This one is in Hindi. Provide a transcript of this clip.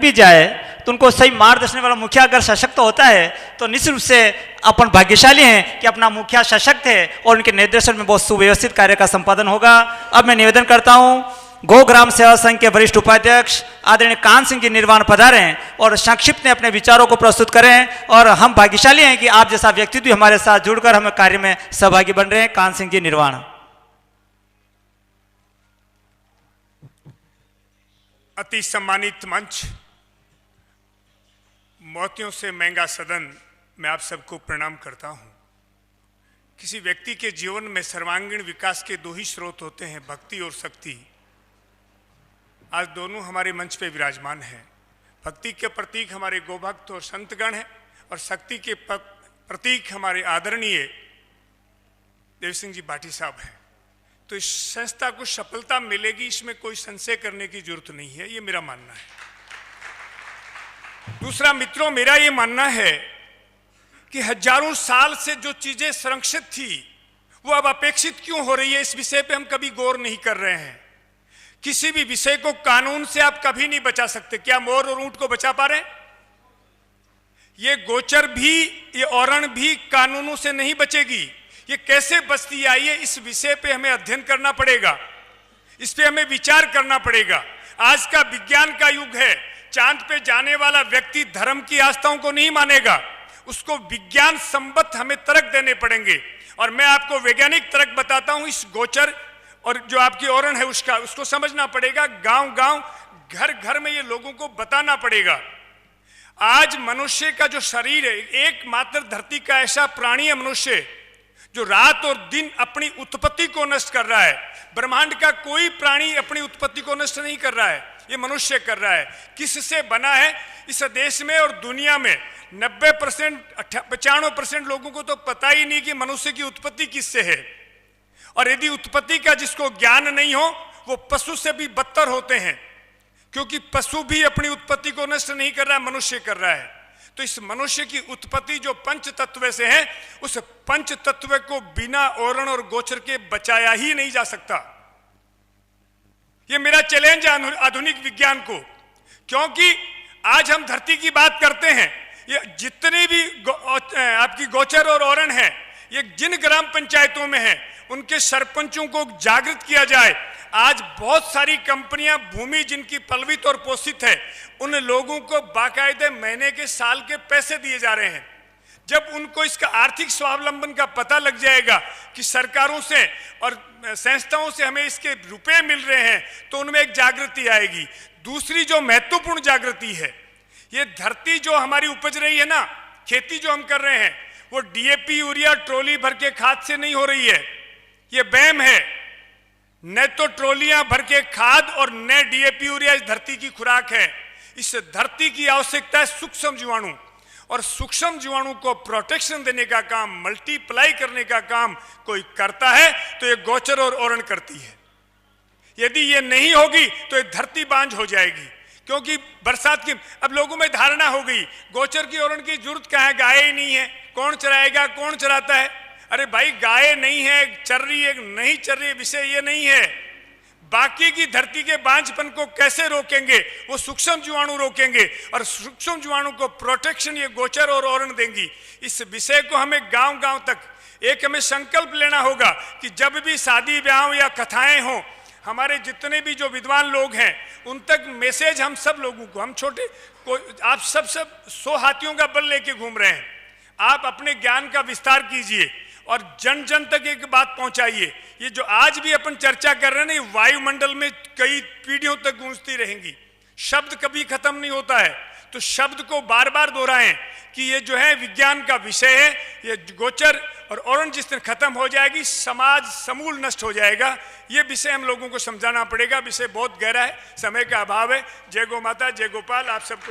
भी जाए तो उनको सही मार्गदर्शन वाला मुखिया अगर सशक्त होता है तो निश्चित रूप से अपन भाग्यशाली हैं कि अपना मुखिया सशक्त है और उनके निर्देशन में बहुत सुव्यवस्थित कार्य का संपादन होगा। अब मैं निवेदन करता हूं गौ ग्राम सेवा संघ के वरिष्ठ उपाध्यक्ष आदरणीय कान सिंह जी निर्वाण पधारें और संक्षिप्त में अपने विचारों को प्रस्तुत करें। और हम भाग्यशाली हैं कि आप जैसा व्यक्तित्व हमारे साथ जुड़कर हम कार्य में सहभागी बन रहे हैं। कान सिंह जी निर्वाण। अति सम्मानित मंच, मोतियों से महंगा सदन, मैं आप सबको प्रणाम करता हूं। किसी व्यक्ति के जीवन में सर्वांगीण विकास के दो ही स्रोत होते हैं, भक्ति और शक्ति। आज दोनों हमारे मंच पे विराजमान हैं। भक्ति के प्रतीक हमारे गोभक्त और संतगण हैं और शक्ति के प्रतीक हमारे आदरणीय देव सिंह जी बाटी साहब हैं। तो इस संस्था को सफलता मिलेगी, इसमें कोई संशय करने की जरूरत नहीं है, ये मेरा मानना है। दूसरा मित्रों, मेरा ये मानना है कि हजारों साल से जो चीजें संरक्षित थी वो अब अपेक्षित क्यों हो रही है, इस विषय पे हम कभी गौर नहीं कर रहे हैं। किसी भी विषय को कानून से आप कभी नहीं बचा सकते। क्या मोर और ऊंट को बचा पा रहे हैं? ये गोचर भी, ये औरण भी कानूनों से नहीं बचेगी। ये कैसे बचती आई है, इस विषय पे हमें अध्ययन करना पड़ेगा, इस पे हमें विचार करना पड़ेगा। आज का विज्ञान का युग है। चांद पे जाने वाला व्यक्ति धर्म की आस्थाओं को नहीं मानेगा, उसको विज्ञान संबद्ध हमें तर्क देने पड़ेंगे। और मैं आपको वैज्ञानिक तर्क बताता हूं। इस गोचर और जो आपकी औरण है उसको समझना पड़ेगा। गांव गांव, घर घर में ये लोगों को बताना पड़ेगा। आज मनुष्य का जो शरीर है, एकमात्र धरती का ऐसा प्राणी है मनुष्य जो रात और दिन अपनी उत्पत्ति को नष्ट कर रहा है। ब्रह्मांड का कोई प्राणी अपनी उत्पत्ति को नष्ट नहीं कर रहा है, ये मनुष्य कर रहा है। किससे बना है? इस देश में और दुनिया में 90%, 95% लोगों को तो पता ही नहीं कि मनुष्य की उत्पत्ति किससे है। और यदि उत्पत्ति का जिसको ज्ञान नहीं हो, वो पशु से भी बदतर होते हैं, क्योंकि पशु भी अपनी उत्पत्ति को नष्ट नहीं कर रहा है, मनुष्य कर रहा है। तो इस मनुष्य की उत्पत्ति जो पंच तत्व से है, उस पंच तत्व को बिना औरण और गोचर के बचाया ही नहीं जा सकता। ये मेरा चैलेंज है आधुनिक विज्ञान को, क्योंकि आज हम धरती की बात करते हैं। ये जितने भी आपकी गोचर और औरण है, ये जिन ग्राम पंचायतों में है, उनके सरपंचों को जागृत किया जाए। आज बहुत सारी कंपनियां, भूमि जिनकी पलवित और पोषित है, उन लोगों को बाकायदे महीने के, साल के पैसे दिए जा रहे हैं। जब उनको इसका आर्थिक स्वावलंबन का पता लग जाएगा कि सरकारों से और संस्थाओं से हमें इसके रुपए मिल रहे हैं, तो उनमें एक जागृति आएगी। दूसरी जो महत्वपूर्ण जागृति है, ये धरती जो हमारी उपज रही है ना, खेती जो हम कर रहे हैं, वो डीएपी, यूरिया, ट्रॉली भर के खाद से नहीं हो रही है। ये बैम है। न तो ट्रॉलियां भर के खाद और न डीएपी, यूरिया इस धरती की खुराक है। इस धरती की आवश्यकता है सूक्ष्म जीवाणु, और सूक्ष्म जीवाणु को प्रोटेक्शन देने का काम, मल्टीप्लाई करने का काम कोई करता है तो ये गोचर और औरण करती है। यदि ये नहीं होगी तो ये धरती बांझ हो जाएगी, क्योंकि बरसात की अब लोगों में धारणा हो गई गोचर की औरण की जरूरत क्या है, गाय ही नहीं है, कौन चराएगा, कौन चराता है। अरे भाई, गाय नहीं है, चर रही है, नहीं चर रही है, विषय ये नहीं है। बाकी की धरती के बांझपन को कैसे रोकेंगे? वो सूक्ष्म जीवाणु रोकेंगे, और सूक्ष्म जीवाणु को प्रोटेक्शन ये गोचर और औरण देंगी। इस विषय को हमें गांव गांव तक एक हमें संकल्प लेना होगा कि जब भी शादी ब्याह या कथाएं हों, हमारे जितने भी जो विद्वान लोग हैं उन तक मैसेज हम सब लोगों को, हम छोटे आप सब 100 हाथियों का बल लेके घूम रहे हैं। आप अपने ज्ञान का विस्तार कीजिए और जन जन तक एक बात पहुंचाइए। ये जो आज भी अपन चर्चा कर रहे हैं ना, ये वायुमंडल में कई पीढ़ियों तक गूंजती रहेंगी। शब्द कभी खत्म नहीं होता है, तो शब्द को बार बार दोहराएं कि ये जो है विज्ञान का विषय है। ये गोचर और औरण जिस दिन खत्म हो जाएगी, समाज समूल नष्ट हो जाएगा। ये विषय हम लोगों को समझाना पड़ेगा। विषय बहुत गहरा है, समय का अभाव है। जय गौ माता, जय गोपाल। आप सबको